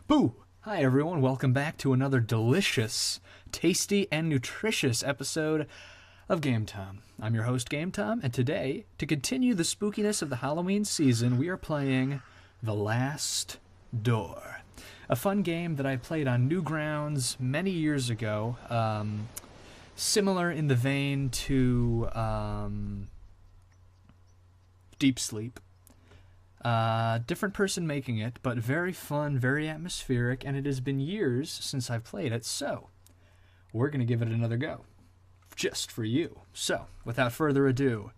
Boo! Hi everyone, welcome back to another delicious, tasty, and nutritious episode of GameTom. I'm your host, GameTom, and today, to continue the spookiness of the Halloween season, we are playing The Last Door. A fun game that I played on Newgrounds many years ago, similar in the vein to Deep Sleep. Different person making it, but very fun, very atmospheric, and it has been years since I've played it, so we're going to give it another go, just for you. So, without further ado,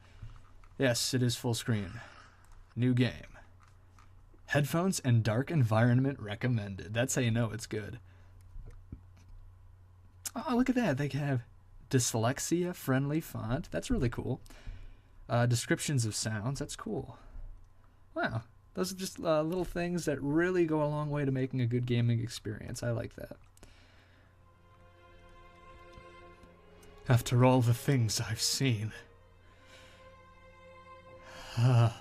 yes, it is full screen. New game. Headphones and dark environment recommended. That's how you know it's good. Oh, look at that. They have dyslexia-friendly font. That's really cool. Descriptions of sounds. That's cool. Wow, those are just little things that really go a long way to making a good gaming experience. I like that. After all the things I've seen. Do I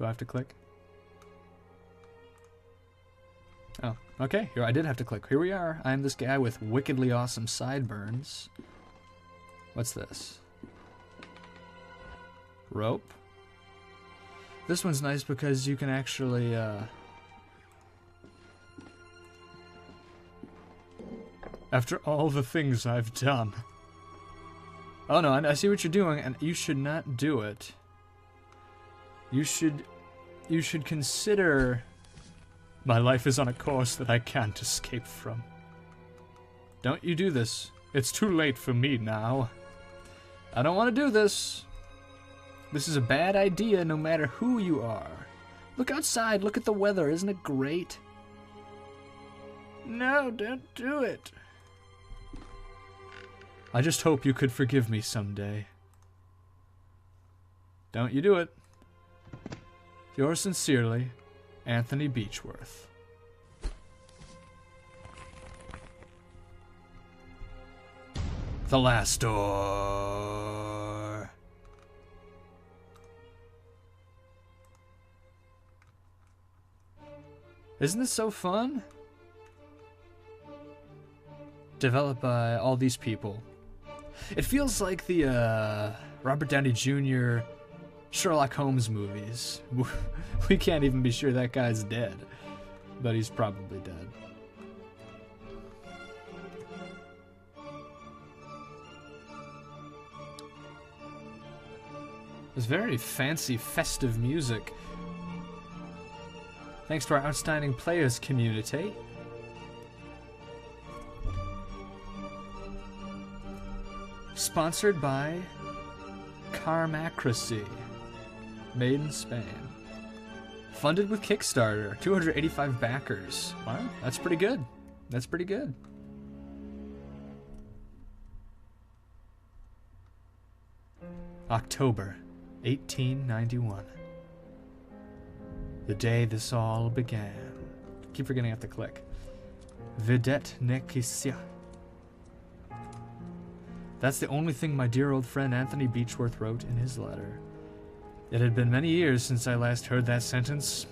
have to click? Oh, okay. Here, I did have to click. Here we are. I'm this guy with wickedly awesome sideburns. What's this? Rope. This one's nice because you can actually after all the things I've done. Oh no, I see what you're doing, and you should not do it. You should consider my life is on a course that I can't escape from. Don't you do this. It's too late for me now. I don't want to do this. This is a bad idea no matter who you are. Look outside, look at the weather, isn't it great? No, don't do it. I just hope you could forgive me someday. Don't you do it. Yours sincerely, Anthony Beechworth. The Last Door. Isn't this so fun? Developed by all these people. It feels like the Robert Downey Jr. Sherlock Holmes movies. We can't even be sure that guy's dead, but he's probably dead. It's very fancy, festive music. Thanks to our outstanding players community. Sponsored by Karmacracy. Made in Spain. Funded with Kickstarter. 285 backers. Wow, that's pretty good. That's pretty good. October 1891. The day this all began. Keep forgetting I have to click. Vidette Nekisia. That's the only thing my dear old friend Anthony Beechworth wrote in his letter. It had been many years since I last heard that sentence.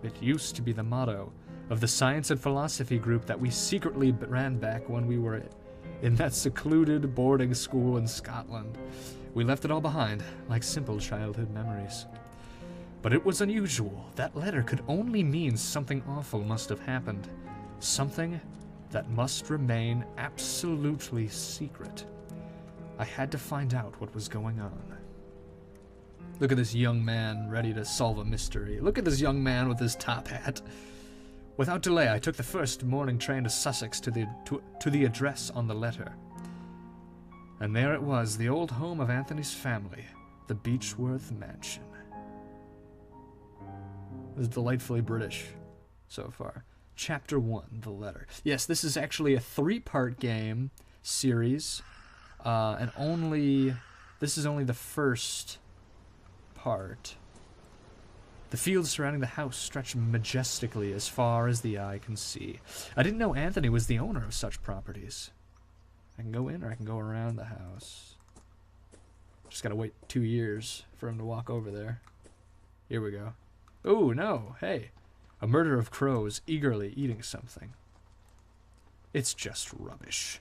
It used to be the motto of the science and philosophy group that we secretly ran back when we were in that secluded boarding school in Scotland. We left it all behind, like simple childhood memories. But it was unusual. That letter could only mean something awful must have happened. Something that must remain absolutely secret. I had to find out what was going on. Look at this young man ready to solve a mystery. Look at this young man with his top hat. Without delay, I took the first morning train to Sussex to the address on the letter. And there it was, the old home of Anthony's family, the Beechworth Mansion. This is delightfully British so far. Chapter 1, The Letter. Yes, this is actually a 3-part game series, and this is only the first part. The fields surrounding the house stretch majestically as far as the eye can see. I didn't know Anthony was the owner of such properties. I can go in or I can go around the house. Just gotta wait 2 years for him to walk over there. Here we go. Oh, no, hey. A murder of crows eagerly eating something. It's just rubbish.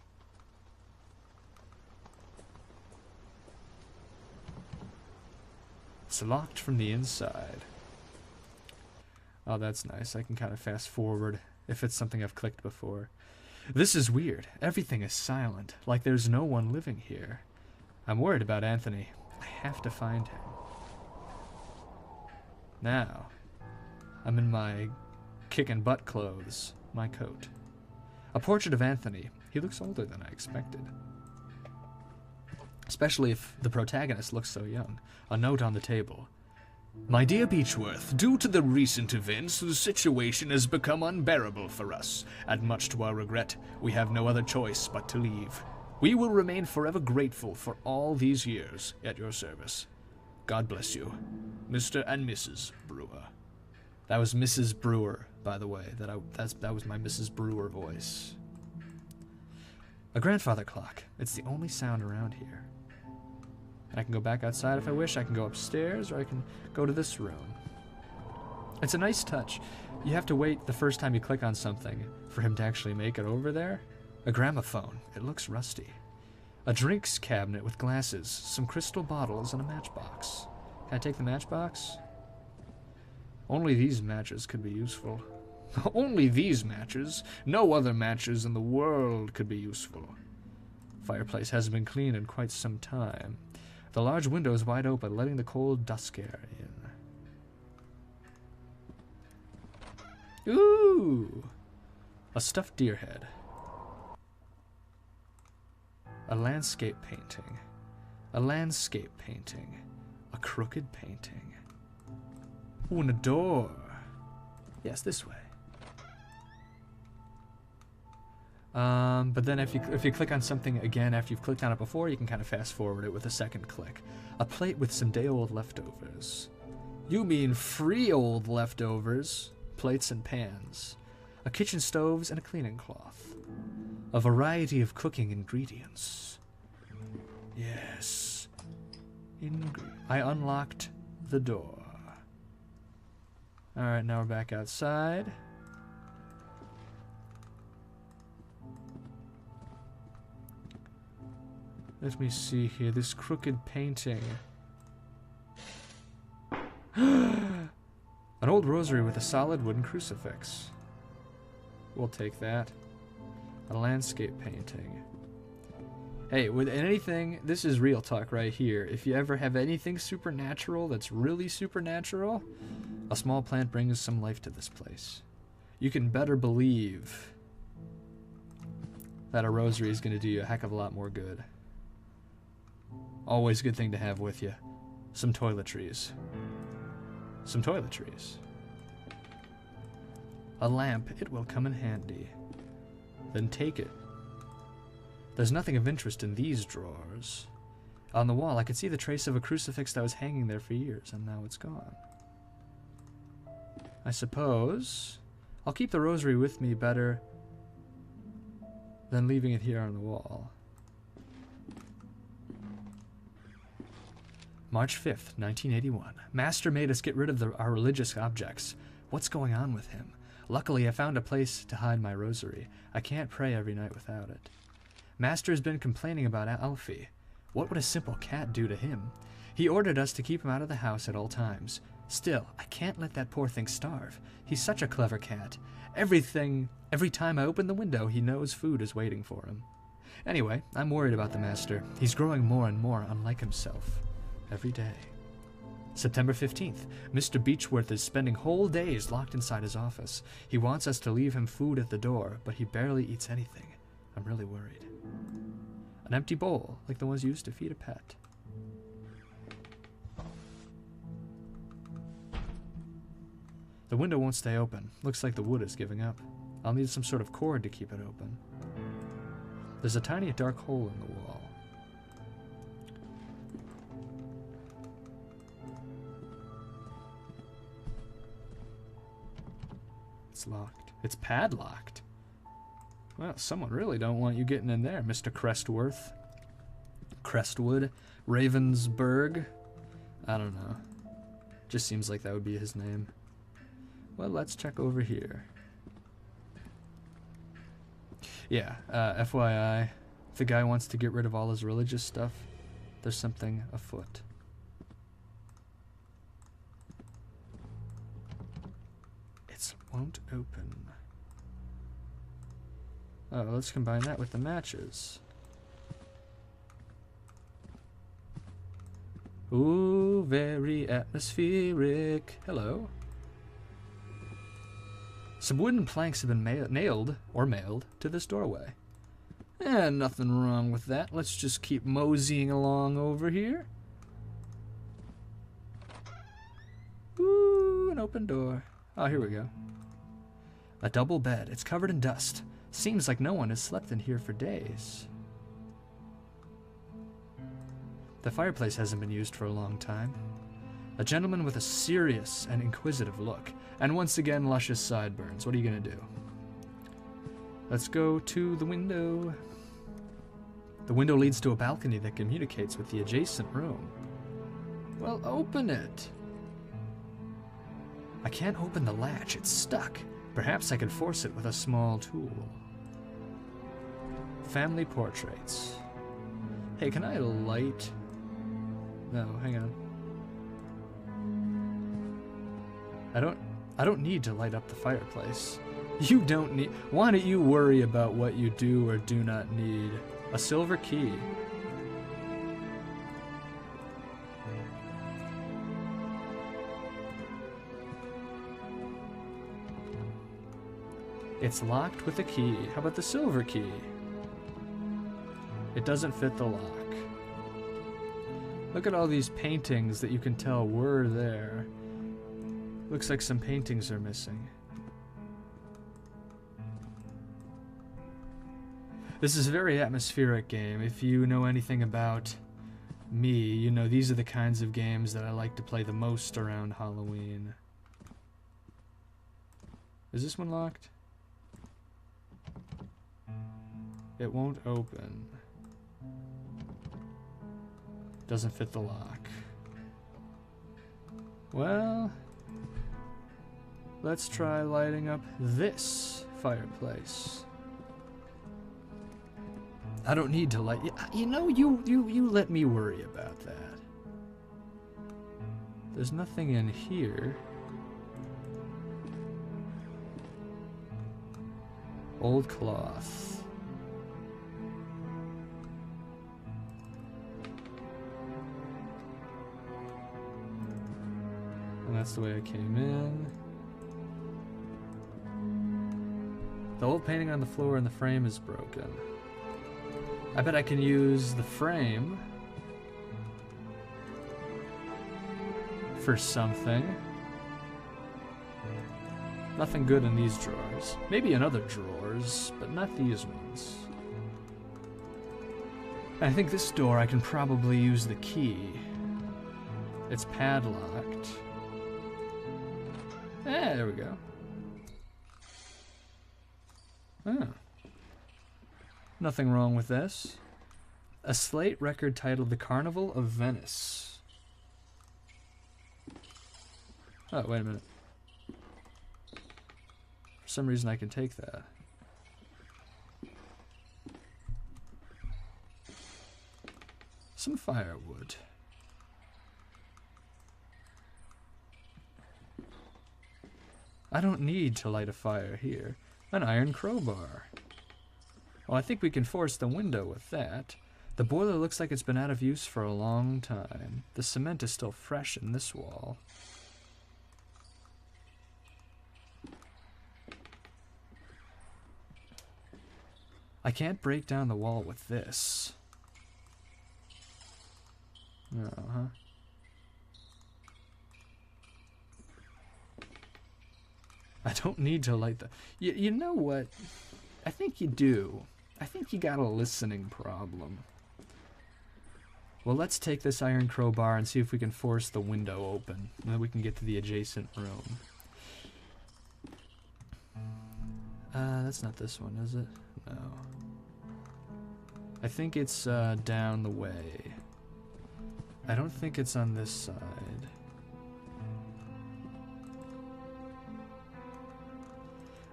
It's locked from the inside. Oh, that's nice. I can kind of fast forward if it's something I've clicked before. This is weird. Everything is silent, like there's no one living here. I'm worried about Anthony. I have to find him. Now, I'm in my kickin' butt clothes, my coat. A portrait of Anthony. He looks older than I expected. Especially if the protagonist looks so young. A note on the table. My dear Beechworth, due to the recent events, the situation has become unbearable for us, and much to our regret, we have no other choice but to leave. We will remain forever grateful for all these years at your service. God bless you, Mr. and Mrs. Brewer. That was Mrs. Brewer, by the way. That was my Mrs. Brewer voice. A grandfather clock. It's the only sound around here. And I can go back outside if I wish. I can go upstairs, or I can go to this room. It's a nice touch. You have to wait the first time you click on something for him to actually make it over there. A gramophone. It looks rusty. A drinks cabinet with glasses, some crystal bottles, and a matchbox. Can I take the matchbox? Only these matches could be useful. Only these matches. No other matches in the world could be useful. Fireplace hasn't been cleaned in quite some time. The large window is wide open, letting the cold dusk air in. Ooh! A stuffed deer head. A landscape painting. A landscape painting. A crooked painting. Ooh, and a door. Yes, this way. But then if you click on something again after you've clicked on it before, you can kind of fast forward it with a second click. A plate with some day-old leftovers. You mean free old leftovers? Plates and pans. A kitchen stoves and a cleaning cloth. A variety of cooking ingredients. Yes. I unlocked the door. Alright, now we're back outside. Let me see here. This crooked painting. An old rosary with a solid wooden crucifix. We'll take that. A landscape painting. Hey, with anything, this is real talk right here. If you ever have anything supernatural that's really supernatural, a small plant brings some life to this place. You can better believe that a rosary is going to do you a heck of a lot more good. Always a good thing to have with you. Some toiletries. Some toiletries. A lamp, it will come in handy. Then take it. There's nothing of interest in these drawers. On the wall, I could see the trace of a crucifix that was hanging there for years, and now it's gone. I suppose I'll keep the rosary with me better than leaving it here on the wall. March 5th, 1981. Master made us get rid of our religious objects. What's going on with him? Luckily, I found a place to hide my rosary. I can't pray every night without it. Master has been complaining about Alfie. What would a simple cat do to him? He ordered us to keep him out of the house at all times. Still, I can't let that poor thing starve. He's such a clever cat. Every time I open the window, he knows food is waiting for him. Anyway, I'm worried about the master. He's growing more and more unlike himself. Every day. September 15th. Mr. Beechworth is spending whole days locked inside his office. He wants us to leave him food at the door, but he barely eats anything. I'm really worried. An empty bowl, like the ones used to feed a pet. The window won't stay open. Looks like the wood is giving up. I'll need some sort of cord to keep it open. There's a tiny dark hole in the wall. It's locked. It's padlocked. Well, someone really don't want you getting in there, Mr. Crestworth. Crestwood? Ravensburg? I don't know. Just seems like that would be his name. Well, let's check over here. Yeah, FYI, if the guy wants to get rid of all his religious stuff, there's something afoot. It won't open. Oh, let's combine that with the matches. Ooh, very atmospheric. Hello. Some wooden planks have been nailed to this doorway. Nothing wrong with that. Let's just keep moseying along over here. Ooh, an open door. Oh, here we go. A double bed. It's covered in dust. Seems like no one has slept in here for days. The fireplace hasn't been used for a long time. A gentleman with a serious and inquisitive look. And once again, luscious sideburns. What are you gonna do? Let's go to the window. The window leads to a balcony that communicates with the adjacent room. Well, open it. I can't open the latch. It's stuck. Perhaps I could force it with a small tool. Family portraits. Hey, can I light? No, hang on. I don't need to light up the fireplace. You don't need. Why don't you worry about what you do or do not need? A silver key. It's locked with a key. How about the silver key? It doesn't fit the lock. Look at all these paintings that you can tell were there. Looks like some paintings are missing. This is a very atmospheric game. If you know anything about me, you know these are the kinds of games that I like to play the most around Halloween. Is this one locked? It won't open. Doesn't fit the lock. Well, let's try lighting up this fireplace. I don't need to light. You know, you let me worry about that. There's nothing in here. Old cloth. And that's the way I came in. The old painting on the floor in the frame is broken. I bet I can use the frame for something. Nothing good in these drawers. Maybe in other drawers, but not these ones. I think this door I can probably use the key. It's padlocked. There we go. Oh. Nothing wrong with this. A slate record titled The Carnival of Venice. Oh, wait a minute. For some reason I can take that. Some firewood. I don't need to light a fire here. An iron crowbar. Well, I think we can force the window with that. The boiler looks like it's been out of use for a long time. The cement is still fresh in this wall. I can't break down the wall with this. Uh-huh. I don't need to light the... You know what? I think you do. I think you got a listening problem. Well, let's take this iron crowbar and see if we can force the window open. And then we can get to the adjacent room. That's not this one, is it? No. I think it's down the way. I don't think it's on this side.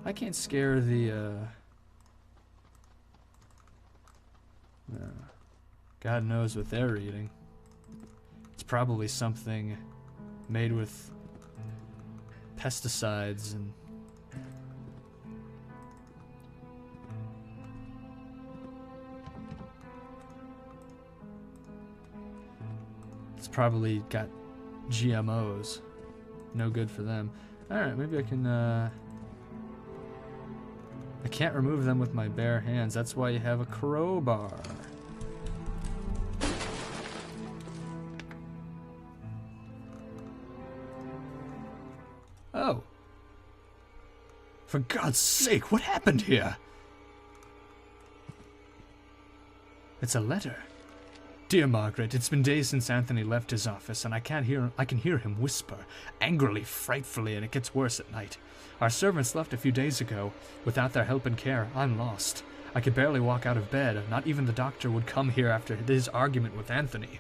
I can't scare the, God knows what they're eating. It's probably something made with pesticides and... It's probably got GMOs. No good for them. Alright, maybe I can, I can't remove them with my bare hands. That's why you have a crowbar. Oh. For God's sake, what happened here? It's a letter. Dear Margaret, it's been days since Anthony left his office, and I can hear him whisper, angrily, frightfully, and it gets worse at night. Our servants left a few days ago. Without their help and care, I'm lost. I could barely walk out of bed. Not even the doctor would come here after his argument with Anthony.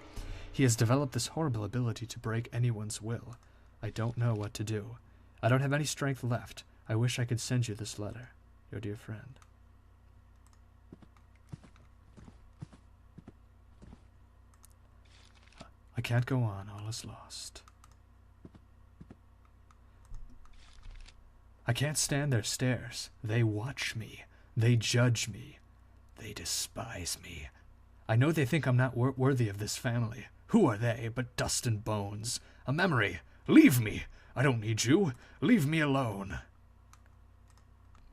He has developed this horrible ability to break anyone's will. I don't know what to do. I don't have any strength left. I wish I could send you this letter. Your dear friend. I can't go on, all is lost. I can't stand their stares. They watch me. They judge me. They despise me. I know they think I'm not worthy of this family. Who are they but dust and bones? A memory. Leave me. I don't need you. Leave me alone.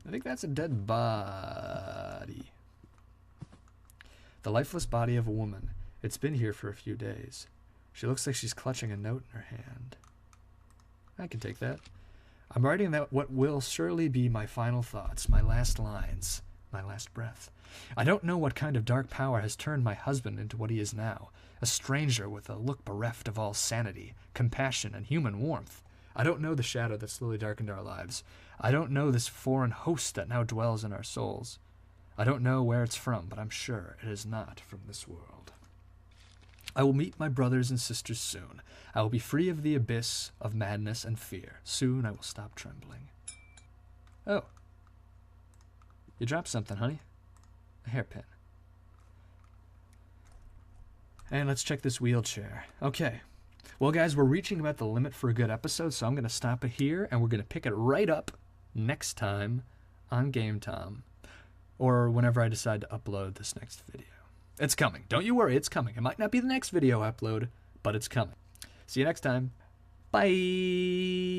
I think that's a dead body. The lifeless body of a woman. It's been here for a few days. She looks like she's clutching a note in her hand. I can take that. I'm writing that what will surely be my final thoughts, my last lines, my last breath. I don't know what kind of dark power has turned my husband into what he is now, a stranger with a look bereft of all sanity, compassion, and human warmth. I don't know the shadow that slowly darkened our lives. I don't know this foreign host that now dwells in our souls. I don't know where it's from, but I'm sure it is not from this world. I will meet my brothers and sisters soon. I will be free of the abyss of madness and fear. Soon I will stop trembling. Oh. You dropped something, honey. A hairpin. And let's check this wheelchair. Okay. Well, guys, we're reaching about the limit for a good episode, so I'm going to stop it here, and we're going to pick it right up next time on GameTom. Or whenever I decide to upload this next video. It's coming. Don't you worry, it's coming. It might not be the next video upload, but it's coming. See you next time. Bye!